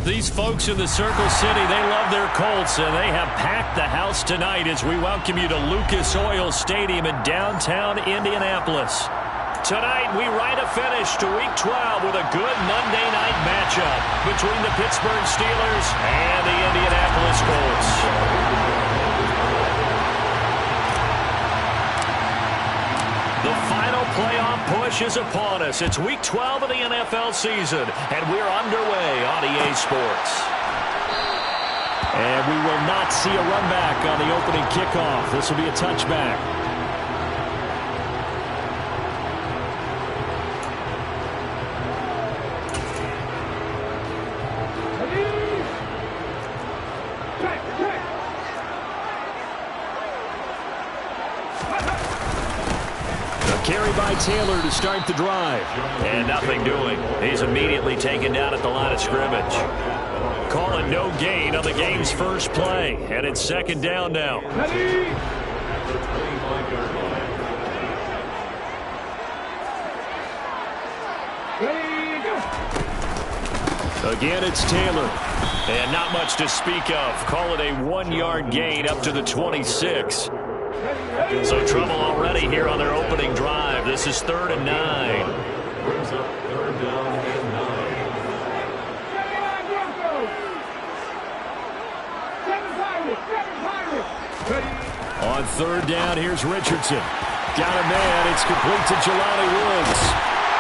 These folks in the Circle City, they love their Colts, and they have packed the house tonight as we welcome you to Lucas Oil Stadium in downtown Indianapolis. Tonight, we write a finish to Week 12 with a good Monday night matchup between the Pittsburgh Steelers and the Indianapolis Colts. The final playoff push is upon us. It's Week 12 of the NFL season, and we're underway on EA Sports. And we will not see a run back on the opening kickoff. This will be a touchback. Carry by Taylor to start the drive. And nothing doing. He's immediately taken down at the line of scrimmage. Calling no gain on the game's first play. And it's second down now. Again, it's Taylor. And not much to speak of. Call it a 1-yard gain up to the 26. So trouble already here on their opening drive. This is 3rd and 9. Brings up 3rd down and 9. On 3rd down, here's Richardson. Got a man. It's complete to Jelani Woods.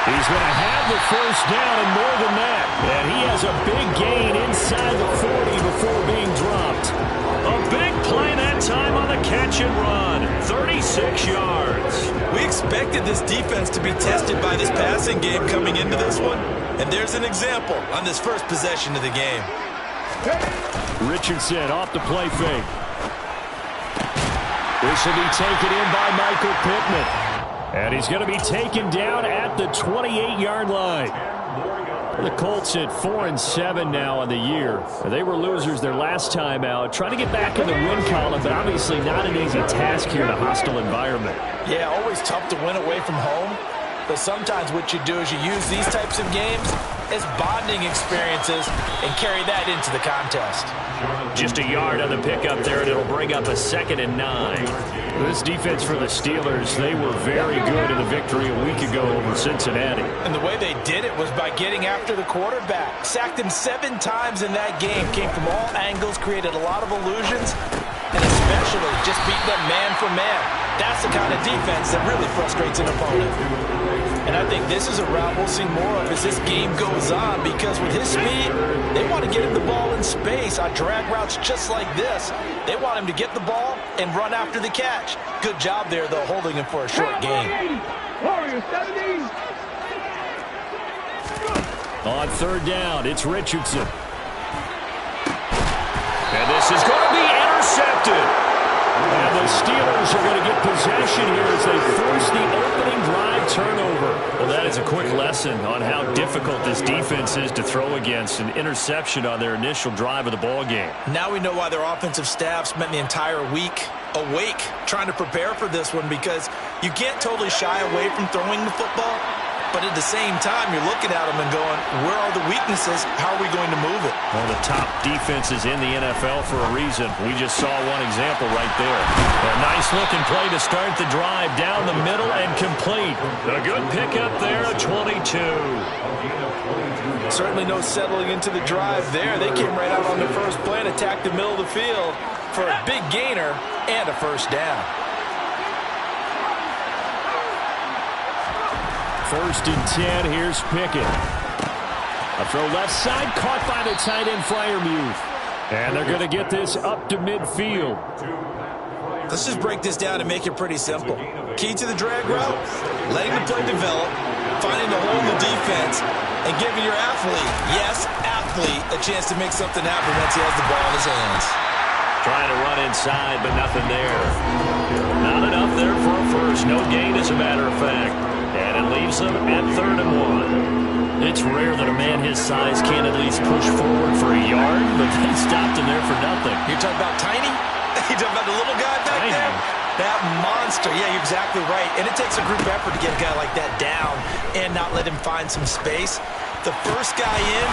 He's going to have the first down and more than that. And he has a big gain inside the 40 before being dropped. A big play that time on the catch and run. 36 yards. We expected this defense to be tested by this passing game coming into this one. And there's an example on this first possession of the game. Richardson off the play fake. This will be taken in by Michael Pittman. And he's going to be taken down at the 28-yard line. The Colts at 4-7 now on the year. They were losers their last time out. Trying to get back in the win column, but obviously not an easy task here in a hostile environment. Yeah, always tough to win away from home. But sometimes what you do is you use these types of games as bonding experiences and carry that into the contest. Just a yard on the pickup there, and it'll bring up a 2nd and 9. This defense for the Steelers, they were very good in the victory a week ago over Cincinnati. And the way they did it was by getting after the quarterback. Sacked him 7 times in that game. Came from all angles, created a lot of illusions, and especially just beat them man for man. That's the kind of defense that really frustrates an opponent. And I think this is a route we'll see more of as this game goes on, because with his speed, they want to get him the ball in space on drag routes just like this. They want him to get the ball and run after the catch. Good job there, though, holding him for a short gain. On 3rd down, it's Richardson. And this is going to be intercepted. And the Steelers are going to get possession here as they force the opening drive turnover. Well, that is a quick lesson on how difficult this defense is to throw against. An interception on their initial drive of the ball game. Now we know why their offensive staff spent the entire week awake trying to prepare for this one, because you can't totally shy away from throwing the football. But at the same time, you're looking at them and going, where are the weaknesses? How are we going to move it? One of the top defenses in the NFL for a reason. We just saw one example right there. A nice-looking play to start the drive down the middle and complete. A good pickup there, a 22. Certainly no settling into the drive there. They came right out on the first play and attacked the middle of the field for a big gainer and a first down. 1st and 10, here's Pickett. A throw left side, caught by the tight end Freiermuth. And they're going to get this up to midfield. Let's just break this down and make it pretty simple. Key to the drag route, letting the play develop, finding the hole in the defense, and giving your athlete, yes, athlete, a chance to make something happen once he has the ball in his hands. Trying to run inside, but nothing there. Not enough there for a first. No gain, as a matter of fact. And it leaves them at 3rd and 1. It's rare that a man his size can't at least push forward for a yard, but they stopped him there for nothing. You're talking about Tiny? You're talking about the little guy back there? That monster. Yeah, you're exactly right. And it takes a group effort to get a guy like that down and not let him find some space. The first guy in,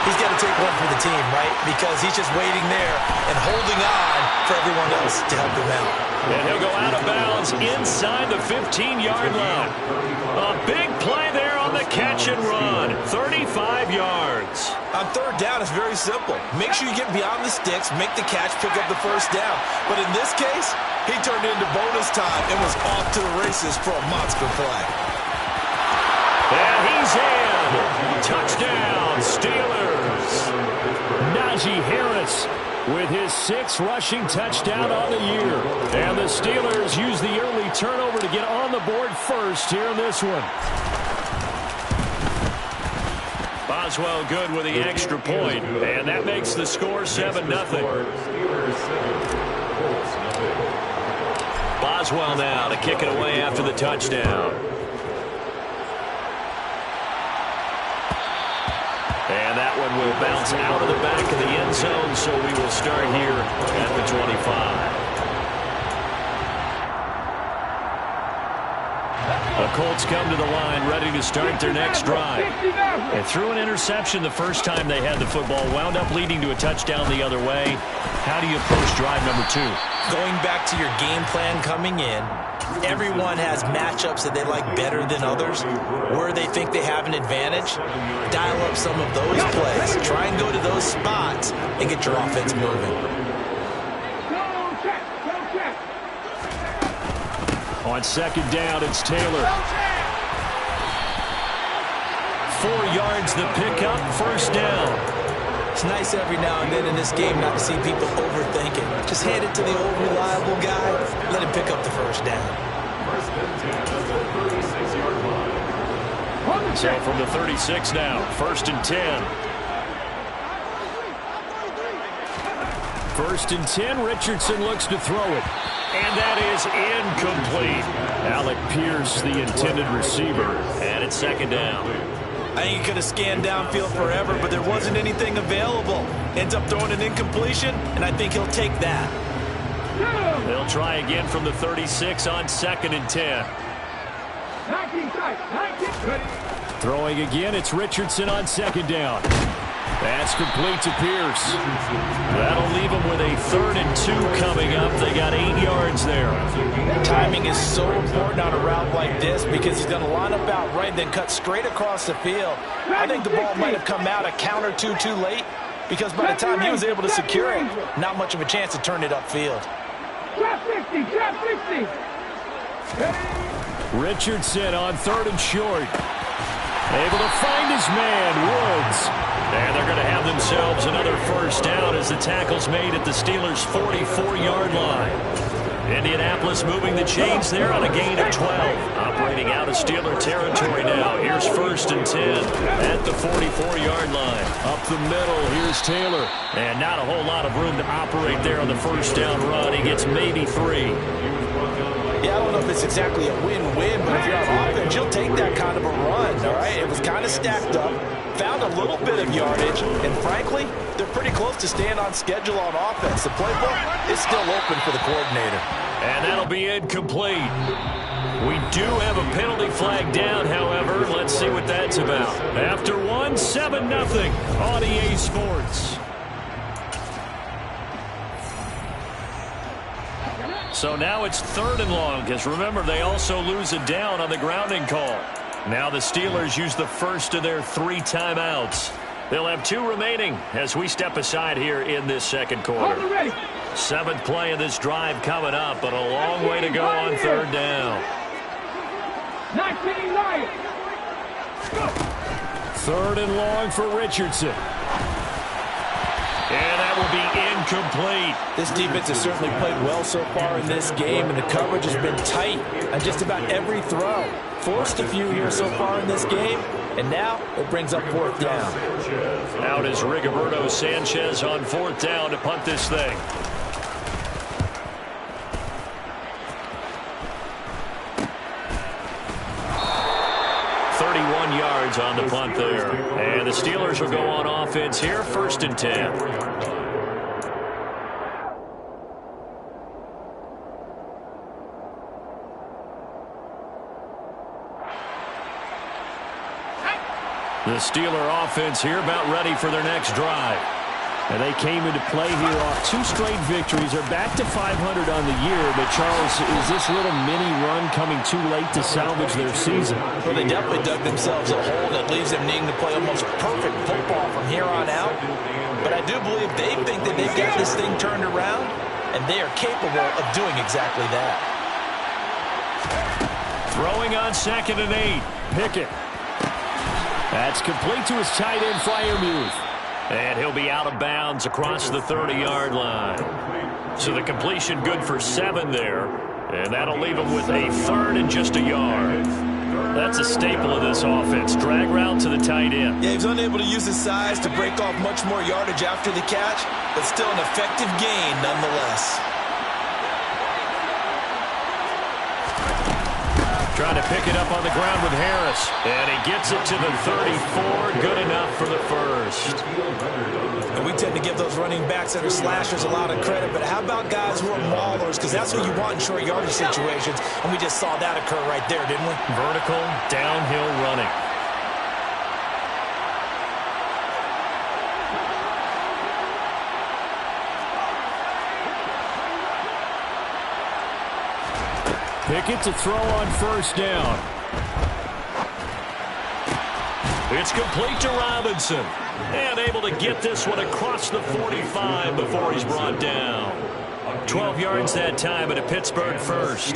he's got to take one for the team, right? Because he's just waiting there and holding on for everyone else to help him out. And he'll go out of bounds inside the 15-yard line. A big play there on the catch and run. 35 yards. On third down, it's very simple. Make sure you get beyond the sticks, make the catch, pick up the first down. But in this case, he turned into bonus time and was off to the races for a monster play. And he's in. Touchdown, Steelers. Najee Harris with his 6th rushing touchdown on the year. And the Steelers use the early turnover to get on the board first here in this one. Boswell good with the extra point, and that makes the score 7-0. Boswell now to kick it away after the touchdown. And that one will bounce out of the back of the end zone, so we will start here at the 25. The Colts come to the line, ready to start their next drive. And threw an interception the first time they had the football, wound up leading to a touchdown the other way. How do you approach drive number 2? Going back to your game plan coming in, everyone has matchups that they like better than others. Where they think they have an advantage, dial up some of those plays. Try and go to those spots and get your offense moving. On second down, it's Taylor. 4 yards the pickup, first down. It's nice every now and then in this game not to see people overthink it. Just hand it to the old reliable guy. Let him pick up the first down. So from the 36 now, 1st and 10. 1st and 10, Richardson looks to throw it. And that is incomplete. Alec Pierce, the intended receiver, and it's 2nd down. I think he could have scanned downfield forever, but there wasn't anything available. Ends up throwing an incompletion, and I think he'll take that. They'll try again from the 36 on 2nd and 10. Throwing again, it's Richardson on 2nd down. That's complete to Pierce. That'll leave them with a 3rd and 2 coming up. They got 8 yards there. Timing is so important on a route like this because he's going to line up out right, then cut straight across the field. I think the ball might have come out a count or two too late because by the time he was able to secure it, not much of a chance to turn it upfield. Trap 60, trap 60. Richardson on 3rd and short. Able to find his man, Woods. And they're going to have themselves another first down as the tackle's made at the Steelers' 44-yard line. Indianapolis moving the chains there on a gain of 12. Operating out of Steeler territory now. Here's 1st and 10 at the 44-yard line. Up the middle, here's Taylor. And not a whole lot of room to operate there on the first down run. He gets maybe 3. Yeah, I don't know if it's exactly a win-win, but if you're on offense, you'll take that kind of a run, all right? It was kind of stacked up, found a little bit of yardage, and frankly, they're pretty close to staying on schedule on offense. The playbook is still open for the coordinator. And that'll be incomplete. We do have a penalty flag down, however. Let's see what that's about. After 1, 7-0 on EA Sports. So now it's 3rd and long, because remember, they also lose a down on the grounding call. Now the Steelers use the first of their 3 timeouts. They'll have 2 remaining as we step aside here in this 2nd quarter. 7th play of this drive coming up, but a long way to go on 3rd down. 3rd and long for Richardson. And that will be incomplete. This defense has certainly played well so far in this game, and the coverage has been tight on just about every throw. Forced a few here so far in this game, and now it brings up 4th down. Out is Rigoberto Sanchez on 4th down to punt this thing. On the punt there. And the Steelers will go on offense here, 1st and 10. The Steeler offense here about ready for their next drive. And they came into play here off 2 straight victories. They're back to 500 on the year. But, Charles, is this little mini run coming too late to salvage their season? Well, they definitely dug themselves a hole that leaves them needing to play almost perfect football from here on out. But I do believe they think that they've got this thing turned around, and they are capable of doing exactly that. Throwing on 2nd and 8. Pickett. That's complete to his tight end, Freiermuth. And he'll be out of bounds across the 30-yard line. So the completion good for 7 there. And that'll leave him with a 3rd and just a yard. That's a staple of this offense. Drag route to the tight end. Yeah, he was unable to use his size to break off much more yardage after the catch, but still an effective gain nonetheless. Trying to pick it up on the ground with Harris. And he gets it to the 34. Good enough for the first. And we tend to give those running backs that are slashers a lot of credit, but how about guys who are maulers? Because that's what you want in short yardage situations. And we just saw that occur right there, didn't we? Vertical, downhill running. Pickett to throw on 1st down. It's complete to Robinson. And able to get this one across the 45 before he's brought down. 12 yards that time, and a Pittsburgh first.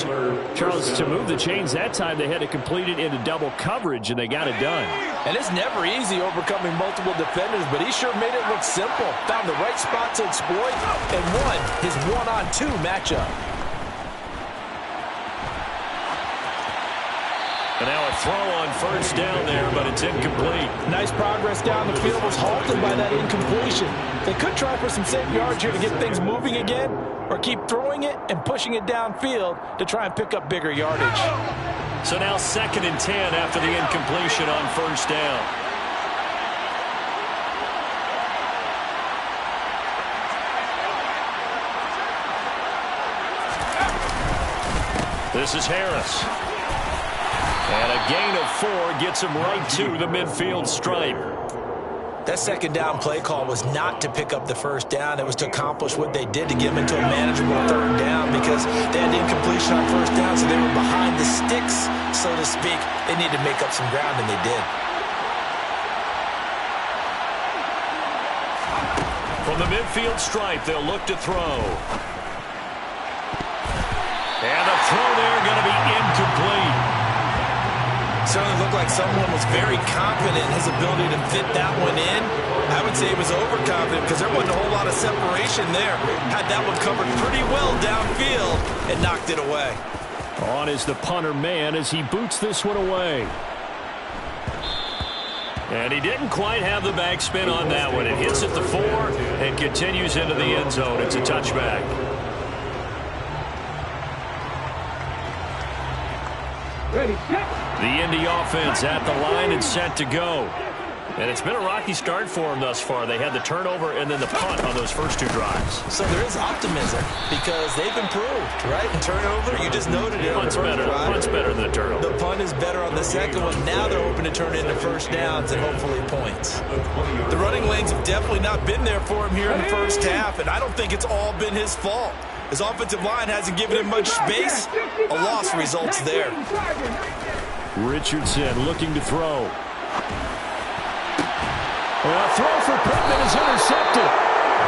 Charles, to move the chains that time, they had to complete it into double coverage, and they got it done. And it's never easy overcoming multiple defenders, but he sure made it look simple. Found the right spot to exploit and won his 1-on-2 matchup. And now a throw on 1st down there, but it's incomplete. Nice progress down the field was halted by that incompletion. They could try for some safe yards here to get things moving again, or keep throwing it and pushing it downfield to try and pick up bigger yardage. So now 2nd and 10 after the incompletion on 1st down. This is Harris. And a gain of 4 gets him right to the midfield stripe. That 2nd down play call was not to pick up the 1st down. It was to accomplish what they did to get them into a manageable 3rd down because they had incompletion on 1st down, so they were behind the sticks, so to speak. They needed to make up some ground, and they did. From the midfield stripe, they'll look to throw. And the throw there going to be incomplete. Certainly looked like someone was very confident in his ability to fit that one in. I would say he was overconfident because there wasn't a whole lot of separation there. Had that one covered pretty well downfield and knocked it away. On is the punter man as he boots this one away. And he didn't quite have the backspin on that one. It hits at the 4 and continues into the end zone. It's a touchback. Ready, set. The Indy offense at the line and set to go. And it's been a rocky start for them thus far. They had the turnover and then the punt on those first 2 drives. So there is optimism because they've improved, right? And turnover, you just noted it. Punt's better. Punt's better than the turnover. The punt is better on the 2nd one. Now they're hoping to turn it into 1st downs and hopefully points. The running lanes have definitely not been there for him here in the 1st half, and I don't think it's all been his fault. His offensive line hasn't given him much space. A loss results there. Richardson looking to throw. A throw for Pittman is intercepted.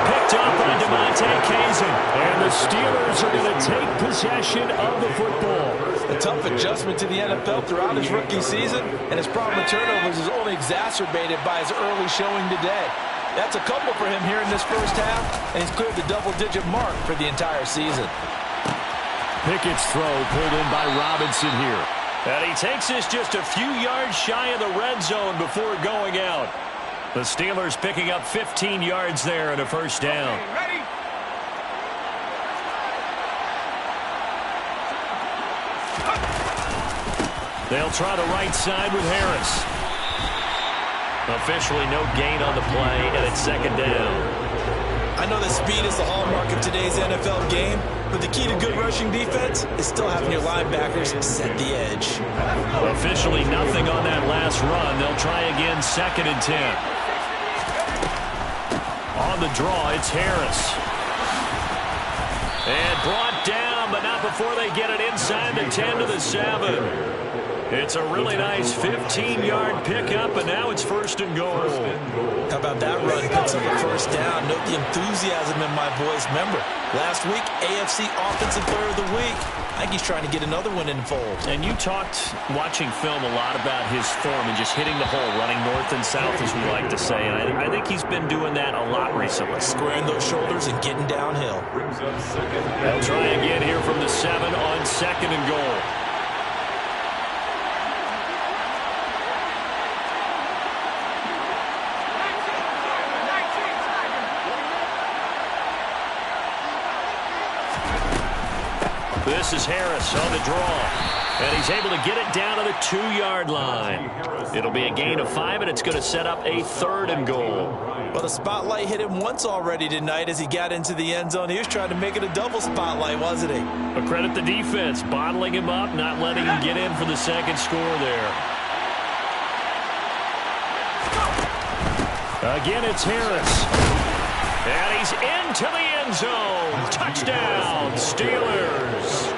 Picked up by DeMonte Kazin. And the Steelers are going to take possession of the football. A tough adjustment to the NFL throughout his rookie season, and his problem with turnovers is only exacerbated by his early showing today. That's a couple for him here in this 1st half, and he's cleared the double-digit mark for the entire season. Pickett's throw pulled in by Robinson here. And he takes this just a few yards shy of the red zone before going out. The Steelers picking up 15 yards there and a 1st down. Ready. They'll try the right side with Harris. Officially no gain on the play, and it's 2nd down. I know that speed is the hallmark of today's NFL game, but the key to good rushing defense is still having your linebackers set the edge. Officially nothing on that last run. They'll try again, 2nd and 10. On the draw, it's Harris. And brought down, but not before they get it inside the 10 to the 7. It's a really nice 15-yard pickup, and now it's 1st and goal. How about that run? Picks up a 1st down. Note the enthusiasm in my voice. Remember, last week, AFC Offensive Player of the Week. I think he's trying to get another one in the fold. And you talked, watching film, a lot about his form and just hitting the hole, running north and south, as we like to say. And I think he's been doing that a lot recently. Squaring those shoulders and getting downhill. They'll try again here from the 7 on 2nd and goal. This is Harris on the draw, and he's able to get it down to the 2-yard line. It'll be a gain of 5, and it's going to set up a 3rd and goal. Well, the spotlight hit him once already tonight as he got into the end zone. He was trying to make it a double spotlight, wasn't he? But credit the defense, bottling him up, not letting him get in for the 2nd score there. Again, it's Harris. And he's into the end zone. Touchdown, Steelers.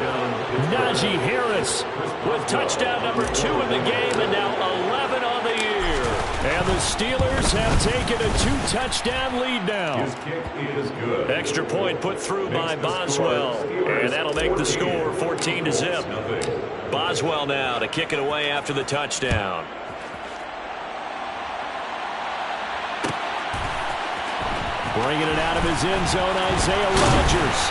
Najee Harris with touchdown number 2 in the game, and now 11 on the year. And the Steelers have taken a 2-touchdown lead now. His kick is good. Extra point put through by Boswell, and that'll make the score 14-0. Boswell now to kick it away after the touchdown. Bringing it out of his end zone, Isaiah Rodgers.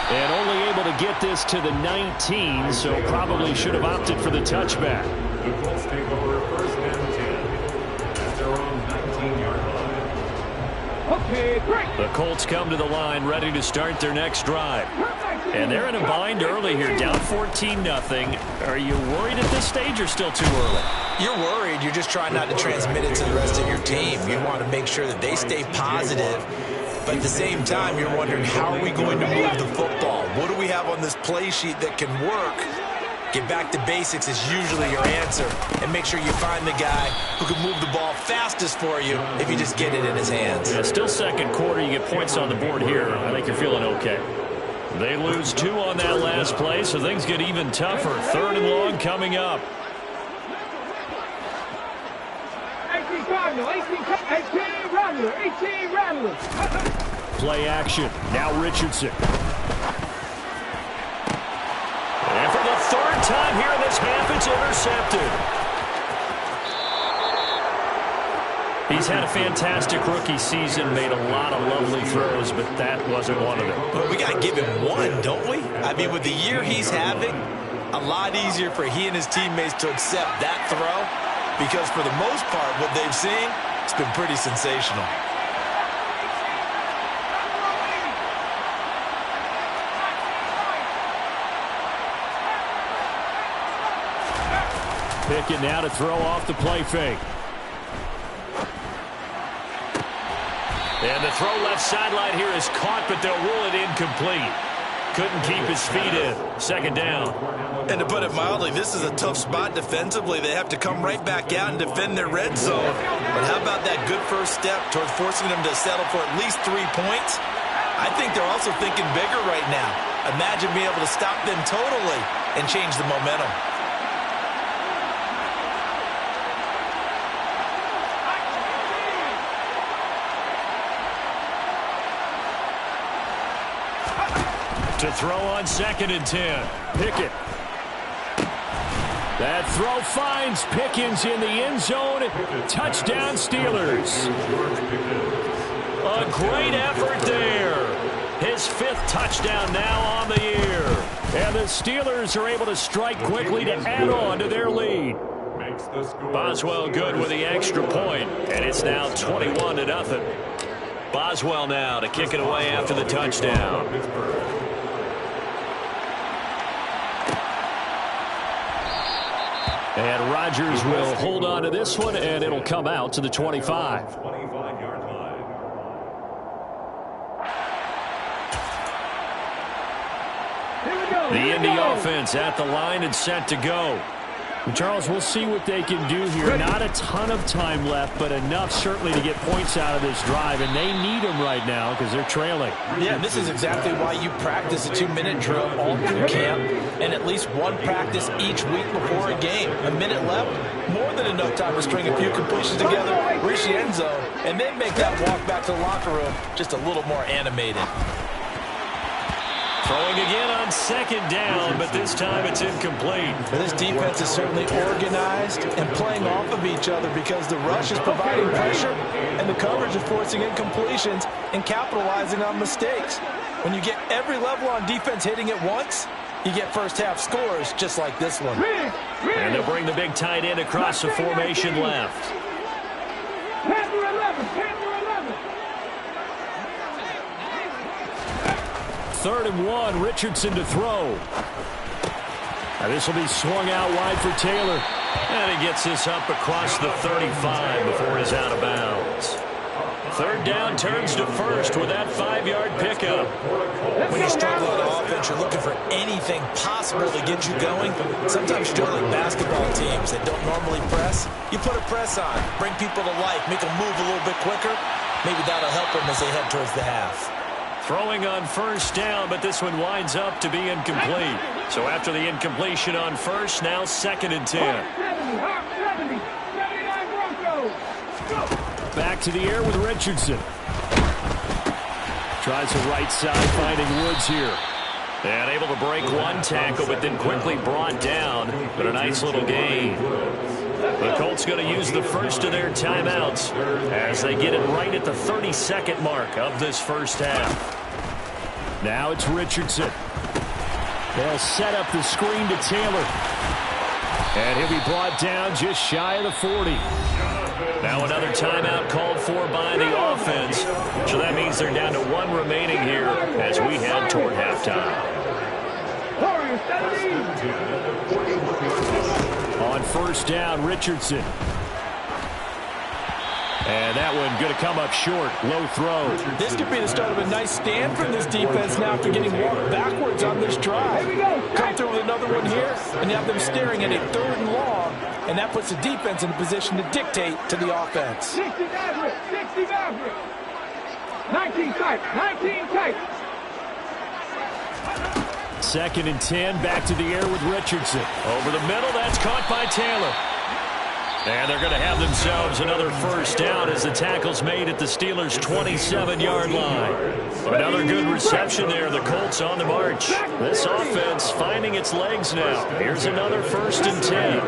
And only able to get this to the 19, so probably should have opted for the touchback. The Colts take over 1st and 10 at their own 19-yard line. Okay, great. The Colts come to the line ready to start their next drive. And they're in a bind early here, down 14-0. Are you worried at this stage or still too early? You're worried. You're just trying not to transmit it to the rest of your team. You want to make sure that they stay positive. But at the same time, you're wondering, how are we going to move the football? What do we have on this play sheet that can work? Get back to basics is usually your answer. And make sure you find the guy who can move the ball fastest for you if you just get it in his hands. Yeah, still 2nd quarter. You get points on the board here. I think you're feeling okay. They lose 2 on that last play, so things get even tougher. 3rd and long coming up. 18 Rattler. Play action. Now Richardson. And for the 3rd time here in this half, it's intercepted. He's had a fantastic rookie season, made a lot of lovely throws, but that wasn't one of them. Well, we got to give him one, don't we? I mean, with the year he's having, a lot easier for he and his teammates to accept that throw, because for the most part, what they've seen, it's been pretty sensational. Pickett now to throw off the play fake. And the throw left sideline here is caught, but they'll rule it incomplete. Couldn't keep his feet in. 2nd down. And to put it mildly, this is a tough spot defensively. They have to come right back out and defend their red zone. But how about that good first step towards forcing them to settle for at least 3 points? I think they're also thinking bigger right now. Imagine being able to stop them totally and change the momentum. To throw on 2nd and 10. Pickett. That throw finds Pickens in the end zone. Touchdown, Steelers. A great effort there. His 5th touchdown now on the year. And the Steelers are able to strike quickly to add on to their lead. Boswell good with the extra point, and it's now 21-0. Boswell now to kick it away after the touchdown. And Rodgers will hold on to this one, and it'll come out to the 25. 25-yard line. The Indy offense at the line and set to go. Charles, we'll see what they can do here. Not a ton of time left, but enough certainly to get points out of this drive, and they need them right now because they're trailing. Yeah, this is exactly why you practice a 2-minute drill all through camp and at least one practice each week before a game. A minute left, more than enough time to string a few completions together, reach the end zone, and then make that walk back to the locker room just a little more animated. Throwing again on second down, but this time it's incomplete. But this defense is certainly organized and playing off of each other because the rush is providing pressure and the coverage is forcing incompletions and capitalizing on mistakes. When you get every level on defense hitting at once, you get first half scores just like this one. And they'll bring the big tight end across the formation left. Third and 1, Richardson to throw. Now this will be swung out wide for Taylor. And he gets this up across the 35 before he's out of bounds. Third down turns to first with that 5-yard pickup. When you struggle on offense, you're looking for anything possible to get you going. Sometimes struggling basketball teams that don't normally press, you put a press on, bring people to life, make them move a little bit quicker. Maybe that'll help them as they head towards the half. Throwing on first down, but this one winds up to be incomplete. So after the incompletion on first, now 2nd and 10. Back to the air with Richardson. Tries the right side, finding Woods here. And able to break one tackle, but then quickly brought down. But a nice little gain. The Colts going to use the first of their timeouts as they get it right at the 32nd mark of this first half. Now it's Richardson. They'll set up the screen to Taylor. And he'll be brought down just shy of the 40. Now another timeout called for by the offense. So that means they're down to 1 remaining here as we head toward halftime. On first down, Richardson. And that one going to come up short. Low throw. This could be the start of a nice stand from this defense now after getting walked backwards on this drive. Come through with another one here, and you have them staring at a 3rd and long, and that puts the defense in a position to dictate to the offense. 60 Maverick. 19 tight. 19 tight. 2nd and 10, back to the air with Richardson. Over the middle, that's caught by Taylor. And they're going to have themselves another first down as the tackle's made at the Steelers' 27-yard line. Another good reception there. The Colts on the march. This offense finding its legs now. Here's another 1st and 10.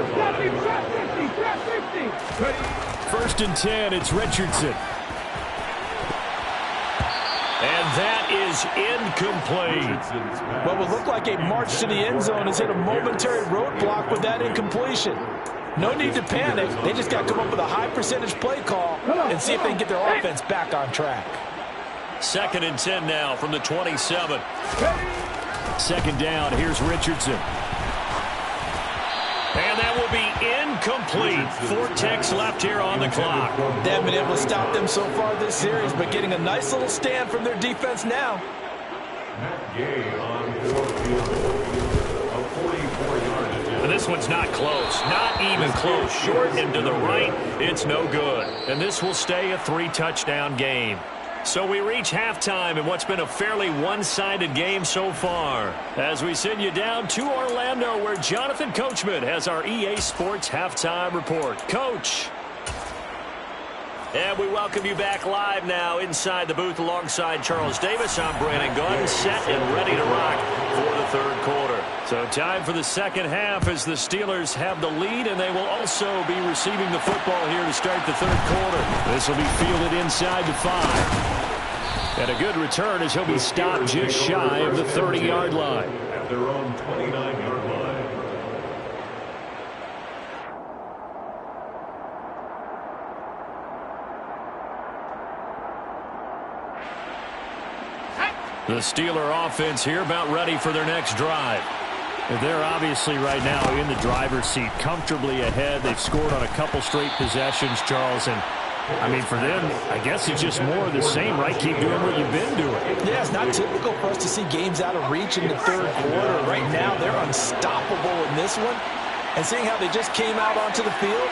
1st and 10, it's Richardson. And that is incomplete. What would look like a march to the end zone has hit a momentary roadblock with that incompletion. No need to panic. They just got to come up with a high percentage play call and see if they can get their offense back on track. 2nd and 10 now from the 27. 2nd down, here's Richardson. And that will be incomplete. 4 ticks left here on the clock. They haven't been able to stop them so far this series, but getting a nice little stand from their defense now. And this one's not close. Not even close. Short and to the right. It's no good. And this will stay a 3-touchdown game. So we reach halftime in what's been a fairly one-sided game so far. As we send you down to Orlando, where Jonathan Coachman has our EA Sports Halftime Report. Coach. And we welcome you back live now inside the booth alongside Charles Davis. I'm Brandon Gordon, set and ready to rock for the 3rd quarter. So time for the 2nd half as the Steelers have the lead, and they will also be receiving the football here to start the 3rd quarter. This will be fielded inside the 5. And a good return as he'll be stopped just shy of the 30-yard line. At their own 29-yard line. The Steeler offense here about ready for their next drive. They're obviously right now in the driver's seat, comfortably ahead. They've scored on a couple straight possessions, Charles, and I mean, for them, I guess it's just more of the same, right? Keep doing what you've been doing. Yeah, it's not typical for us to see games out of reach in the third quarter. Right now, they're unstoppable in this one. And seeing how they just came out onto the field,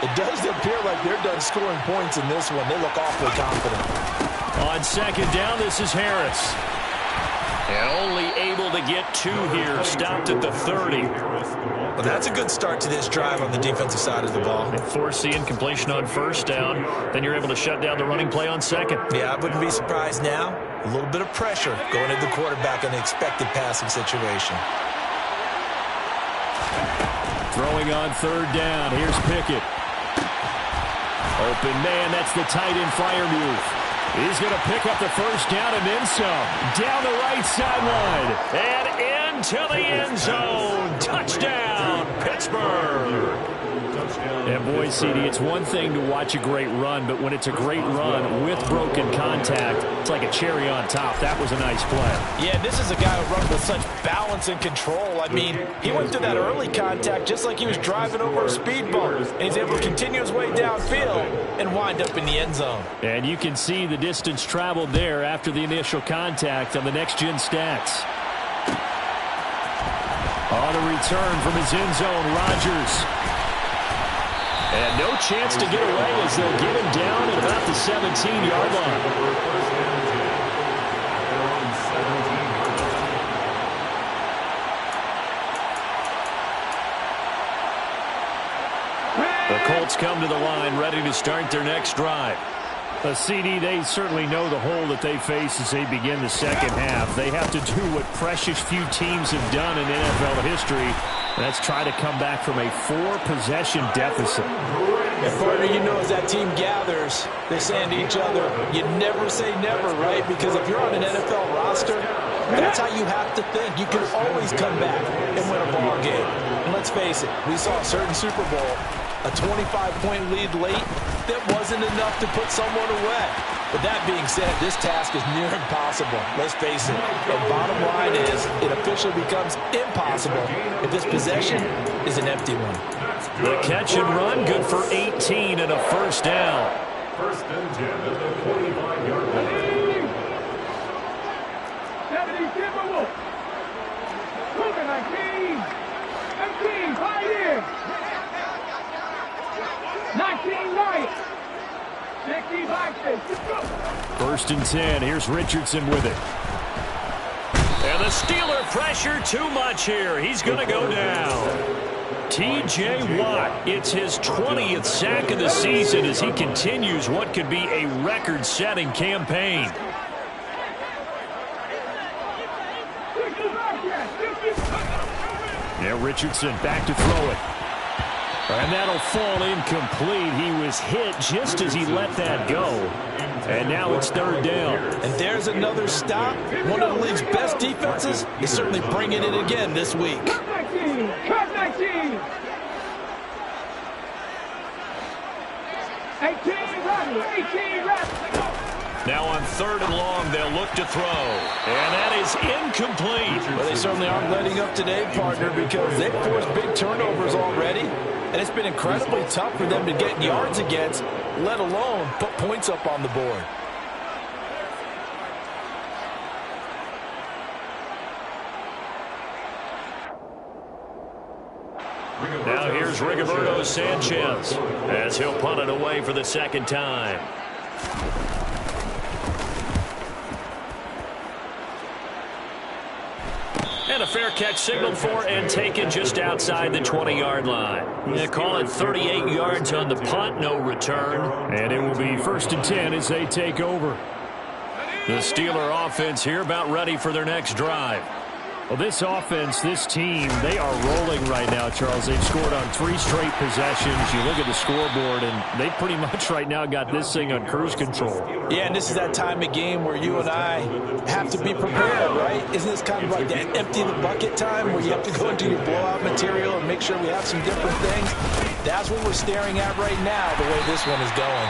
it does appear like they're done scoring points in this one. They look awfully confident. On second down, this is Harris. And only able to get 2 here. Stopped at the 30. Well, that's a good start to this drive on the defensive side of the ball. They force the incompletion on first down. Then you're able to shut down the running play on second. Yeah, I wouldn't be surprised now. A little bit of pressure going into the quarterback in the expected passing situation. Throwing on third down. Here's Pickett. Open man. That's the tight end flyer move. He's going to pick up the first down and then some. Down the right sideline. And into the end zone. Touchdown, Pittsburgh. And boy, CD, it's one thing to watch a great run, but when it's a great run with broken contact, it's like a cherry on top. That was a nice play. Yeah, this is a guy who runs with such balance and control. I mean, he went through that early contact just like he was driving over a speed bump, and he's able to continue his way downfield and wind up in the end zone. And you can see the distance traveled there after the initial contact on the next-gen stats. On the return from his end zone, Rodgers. And no chance to get away as they'll get him down at about the 17-yard line. The Colts come to the line ready to start their next drive. A CD, they certainly know the hole that they face as they begin the second half. They have to do what precious few teams have done in NFL history. That's try to come back from a 4-possession deficit. And partner, you know, as that team gathers, they're saying to each other, you never say never, right? Because if you're on an NFL roster, that's how you have to think. You can always come back and win a ball game. And let's face it, we saw a certain Super Bowl, a 25-point lead late, that wasn't enough to put someone away. But that being said, this task is near impossible. Let's face it. The bottom line is it officially becomes impossible if this possession is an empty one. The catch and run, good for 18 and a first down. First and 10 at the 45-yard line. First and 10. Here's Richardson with it. And the Steeler pressure too much here. He's going to go down. T.J. Watt, it's his 20th sack of the season as he continues what could be a record-setting campaign. Yeah, Richardson back to throw it. And that'll fall incomplete. He was hit just as he let that go. And now it's third down. And there's another stop. One of the league's best defenses is certainly bringing it again this week. Now on third and long, they'll look to throw. And that is incomplete. Well, they certainly aren't letting up today, partner, because they've forced big turnovers already. And it's been incredibly tough for them to get yards against, let alone put points up on the board. Now here's Rigoberto Sanchez as he'll punt it away for the second time. And a fair catch signaled for and taken just outside the 20-yard line. Yeah, call it 38 yards on the punt, no return. And it will be first and 10 as they take over. The Steeler offense here about ready for their next drive. Well, this offense, this team, they are rolling right now, Charles. They've scored on 3 straight possessions. You look at the scoreboard, and they pretty much right now got this thing on cruise control. Yeah, and this is that time of game where you and I have to be prepared, right? Isn't this kind of like that empty the bucket time where you have to go into your blowout material and make sure we have some different things? That's what we're staring at right now, the way this one is going.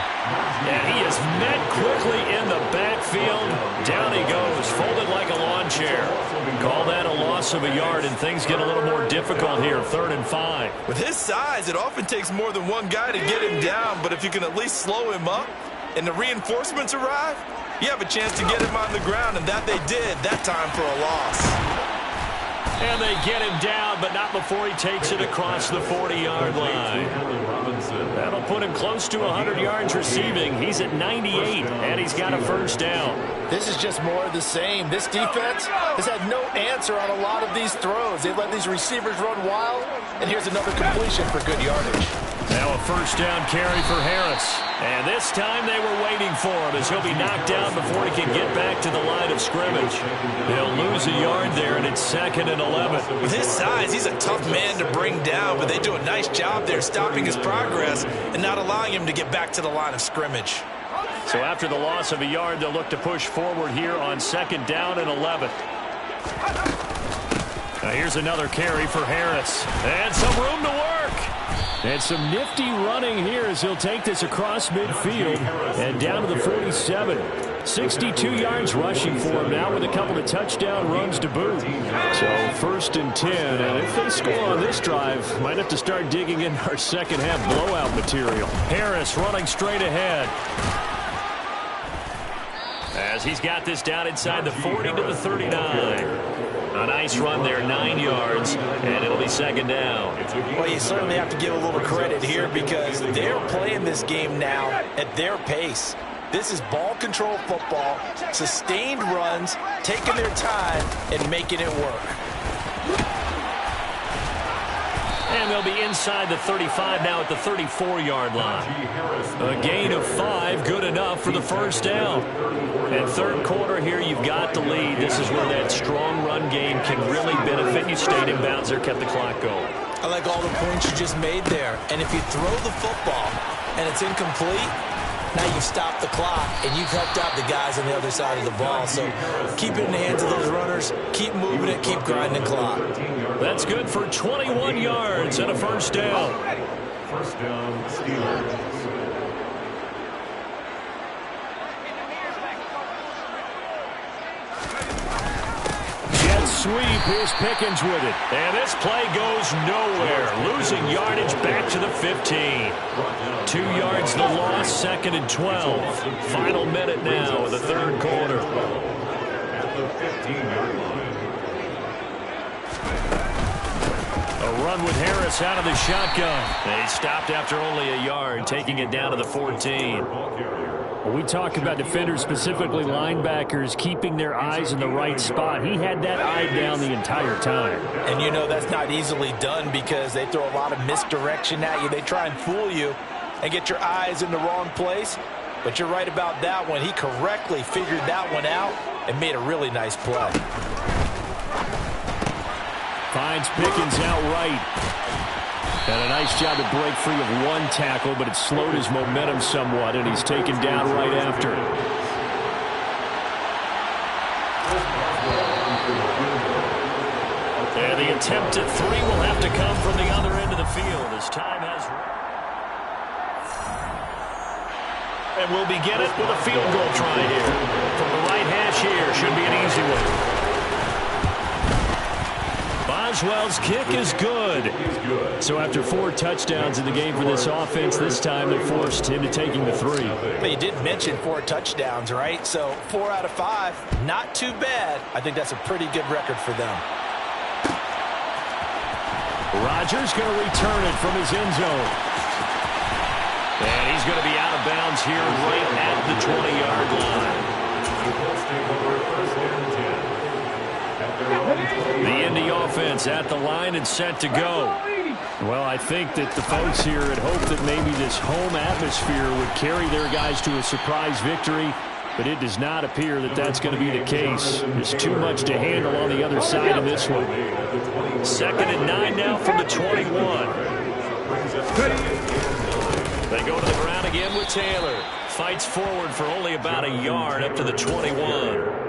And he is met quickly in the backfield. Down he goes, folded like a lawn chair. Call that a a loss of a yard, and things get a little more difficult here. 3rd and 5. With his size, it often takes more than one guy to get him down, but if you can at least slow him up and the reinforcements arrive, you have a chance to get him on the ground, and that they did that time for a loss. And they get him down, but not before he takes it across the 40-yard line. That'll put him close to 100 yards receiving. He's at 98, and he's got a first down. This is just more of the same. This defense has had no answer on a lot of these throws. They let these receivers run wild, and here's another completion for good yardage. Now a first down carry for Harris. And this time they were waiting for him as he'll be knocked down before he can get back to the line of scrimmage. He'll lose a yard there, and it's 2nd and 11. With his size, he's a tough man to bring down, but they do a nice job there stopping his progress and not allowing him to get back to the line of scrimmage. So after the loss of a yard, they'll look to push forward here on 2nd down and 11. Now here's another carry for Harris. And some room to work. And some nifty running here as he'll take this across midfield and down to the 47. 62 yards rushing for him now with a couple of touchdown runs to boot. So 1st and 10, and if they score on this drive, might have to start digging in our second half blowout material. Harris running straight ahead as he's got this down inside the 40 to the 39. A nice run there, 9 yards, and it'll be 2nd down. Well, you certainly have to give a little credit here because they're playing this game now at their pace. This is ball control football, sustained runs, taking their time, and making it work. And they'll be inside the 35 now at the 34-yard line. A gain of 5, good enough for the first down. And 3rd quarter here, you've got the lead. This is where that strong run game can really benefit you. Stayed in bounds there, kept the clock going. I like all the points you just made there. And if you throw the football and it's incomplete, now you've stopped the clock and you've helped out the guys on the other side of the ball. So keep it in the hands of those runners, keep moving it, keep grinding the clock. That's good for 21 yards and a first down. First down, Steelers. Sweep, here's Pickens with it. And this play goes nowhere. Losing yardage back to the 15. 2 yards the loss, 2nd and 12. Final minute now of the 3rd quarter. At the 15-yard line. A run with Harris out of the shotgun. They stopped after only a yard, taking it down to the 14. When we talk about defenders, specifically linebackers, keeping their eyes in the right spot, he had that eye down the entire time. And you know that's not easily done because they throw a lot of misdirection at you. They try and fool you and get your eyes in the wrong place. But you're right about that one. He correctly figured that one out and made a really nice play. Finds Pickens outright. And a nice job to break free of one tackle, but it slowed his momentum somewhat, and he's taken down right after. And the attempt at 3 will have to come from the other end of the field as time has run. And we'll begin it with a field goal try here. From the right hash here, should be an easy one. Boswell's kick is good. So after 4 touchdowns in the game for this offense, this time they forced him to taking the 3. But you did mention 4 touchdowns, right? So 4 out of 5, not too bad. I think that's a pretty good record for them. Rodgers going to return it from his end zone. And he's going to be out of bounds here right at the 20-yard line. The Indy offense at the line and set to go. Well, I think that the folks here had hoped that maybe this home atmosphere would carry their guys to a surprise victory, but it does not appear that that's going to be the case. There's too much to handle on the other side of this one. 2nd and 9 now from the 21. They go to the ground again with Taylor. Fights forward for only about a yard up to the 21.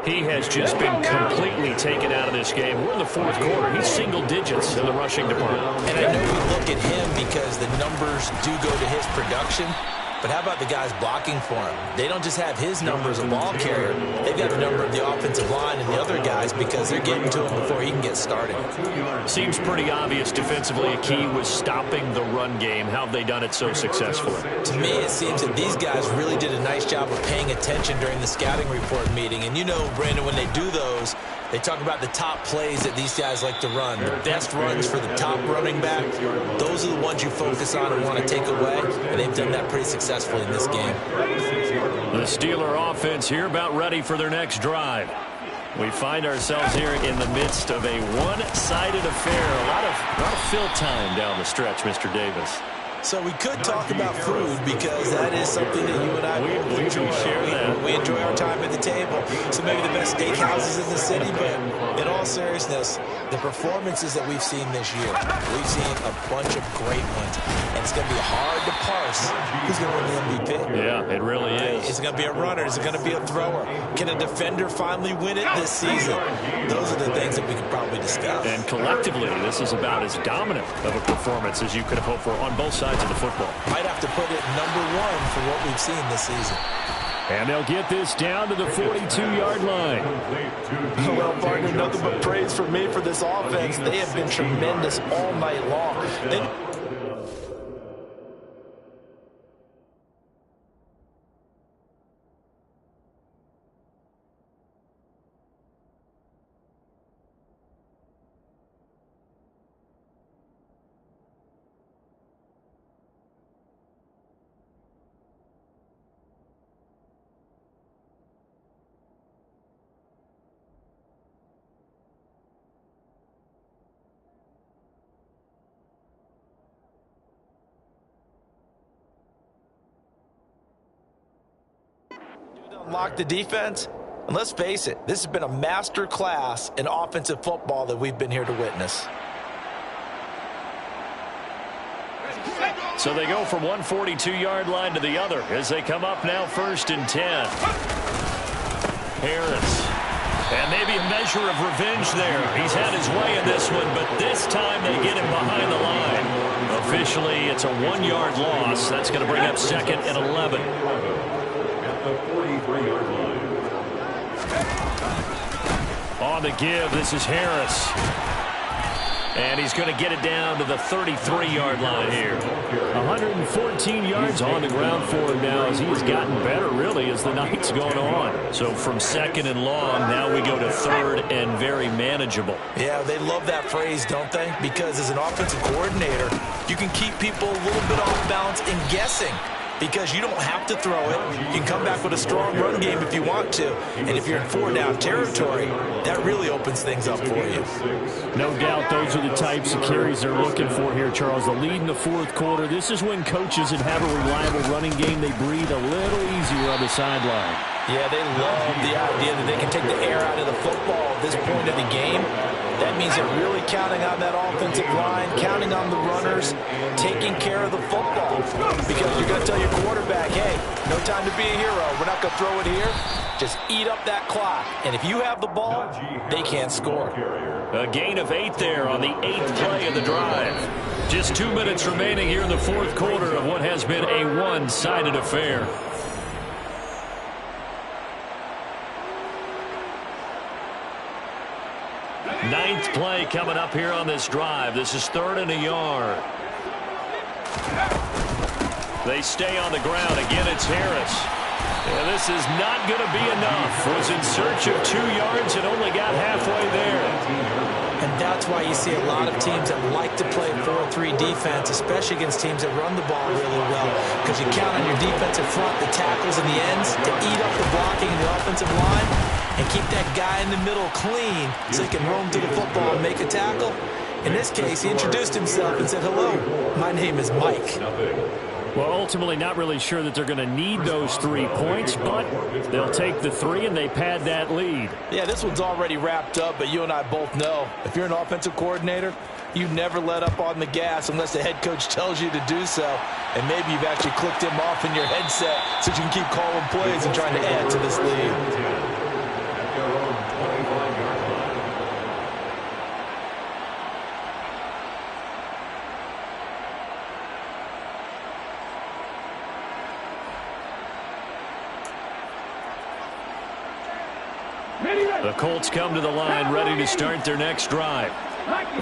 He has just been completely taken out of this game. We're in the 4th quarter. He's single digits in the rushing department. And I know we look at him because the numbers do go to his production, But how about the guys blocking for him? They don't just have his number as a ball carrier. They've got the number of the offensive line and the other guys because they're getting to him before he can get started. Seems pretty obvious defensively. A key was stopping the run game. How have they done it so successfully? To me, it seems that these guys really did a nice job of paying attention during the scouting report meeting. And you know, Brandon, when they do those, they talk about the top plays that these guys like to run. The best runs for the top running back. Those are the ones you focus on and want to take away. And they've done that pretty successfully in this game. The Steeler offense here about ready for their next drive. We find ourselves here in the midst of a one-sided affair. A lot of fill time down the stretch, Mr. Davis. So we could talk about food because that is something that you and I we share that. We enjoy our time at the table. So maybe the best steakhouses in the city, but in all seriousness, the performances that we've seen this year, we've seen a bunch of great ones. And it's going to be hard to parse who's going to win the MVP. Yeah, it really is. Is it going to be a runner? Is it going to be a thrower? Can a defender finally win it this season? Those are the things that we could probably discuss. And collectively, this is about as dominant of a performance as you could have hoped for on both sides of the football. Might have to put it number one for what we've seen this season. And they'll get this down to the 42-yard line. Well, partner, nothing but praise from me for this offense. They have been tremendous all night long. Unlock the defense, and let's face it, this has been a master class in offensive football that we've been here to witness. So they go from one 42-yard line to the other as they come up now 1st and 10. Harris. And maybe a measure of revenge there. He's had his way in this one, but this time they get him behind the line. Officially, it's a 1-yard loss. That's going to bring up 2nd and 11. On the give, this is Harris. And he's going to get it down to the 33-yard line here. 114 yards on the ground for him now as he's gotten better, really, as the night's gone on. So from 2nd and long, now we go to 3rd and very manageable. Yeah, they love that phrase, don't they? Because as an offensive coordinator, you can keep people a little bit off balance and guessing. Because you don't have to throw it. You can come back with a strong run game if you want to. And if you're in 4-down territory, that really opens things up for you. No doubt those are the types of carries they're looking for here, Charles. The lead in the 4th quarter. This is when coaches that have a reliable running game, they breathe a little easier on the sideline. Yeah, they love the idea that they can take the air out of the football at this point of the game. That means they're really counting on that offensive line, counting on the runners, taking care of the football. Because you're going to tell your quarterback, hey, no time to be a hero. We're not going to throw it here. Just eat up that clock. And if you have the ball, they can't score. A gain of 8 there on the 8th play of the drive. Just 2 minutes remaining here in the 4th quarter of what has been a one-sided affair. Ninth play coming up here on this drive. This is 3rd and a yard. They stay on the ground. Again, it's Harris. Yeah, this is not going to be enough. Was in search of 2 yards and only got halfway there. And that's why you see a lot of teams that like to play 4-3 defense, especially against teams that run the ball really well. Because you count on your defensive front, the tackles and the ends, to eat up the blocking in the offensive line and keep that guy in the middle clean so he can roam to the football and make a tackle. In this case, he introduced himself and said, hello, my name is Mike. Well, ultimately not really sure that they're going to need those 3 points, but they'll take the 3 and they pad that lead. Yeah, this one's already wrapped up, but you and I both know if you're an offensive coordinator, you never let up on the gas unless the head coach tells you to do so. And maybe you've actually clicked him off in your headset so you can keep calling plays and trying to add to this lead. The Colts come to the line ready to start their next drive.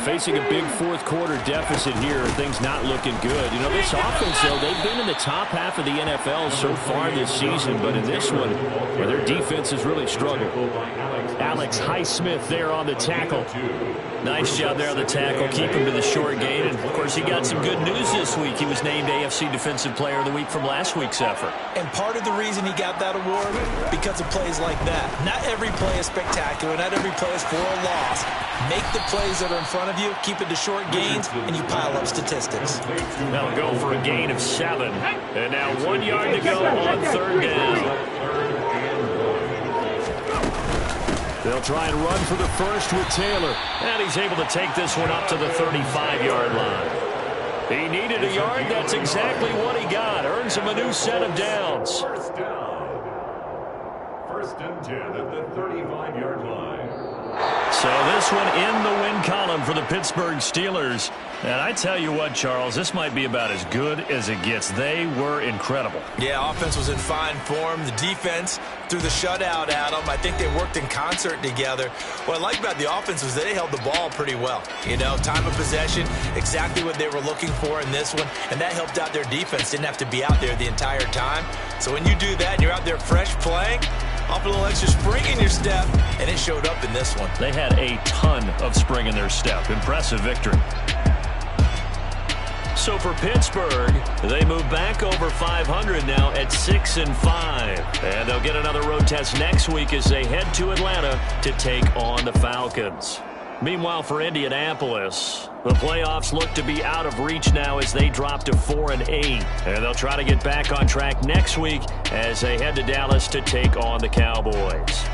Facing a big fourth-quarter deficit here, things not looking good. You know, this offense, though, they've been in the top half of the NFL so far this season, but in this one, where their defense has really struggled. Alex Highsmith there on the tackle. Nice job there on the tackle. Keep him to the short gain. And, of course, he got some good news this week. He was named AFC Defensive Player of the Week from last week's effort. And part of the reason he got that award, because of plays like that. Not every play is spectacular. Not every play is for a loss. Make the plays that are in front of you, keep it to short gains, and you pile up statistics. They'll go for a gain of 7. And now 1 yard to go on third down. They'll try and run for the first with Taylor. And he's able to take this one up to the 35-yard line. He needed a yard. That's exactly what he got. Earns him a new set of downs. First down. First and 10 at the 35-yard line. So this one in the win column for the Pittsburgh Steelers. And I tell you what, Charles, this might be about as good as it gets. They were incredible. Yeah, offense was in fine form. The defense threw the shutout at them. I think they worked in concert together. What I like about the offense was they held the ball pretty well. You know, time of possession, exactly what they were looking for in this one. And that helped out their defense. Didn't have to be out there the entire time. So when you do that and you're out there fresh playing, off a little extra spring in your step, and it showed up in this one. They had a ton of spring in their step. Impressive victory. So for Pittsburgh, they move back over 500 now at 6-5. And they'll get another road test next week as they head to Atlanta to take on the Falcons. Meanwhile, for Indianapolis, the playoffs look to be out of reach now as they drop to 4-8. And they'll try to get back on track next week as they head to Dallas to take on the Cowboys.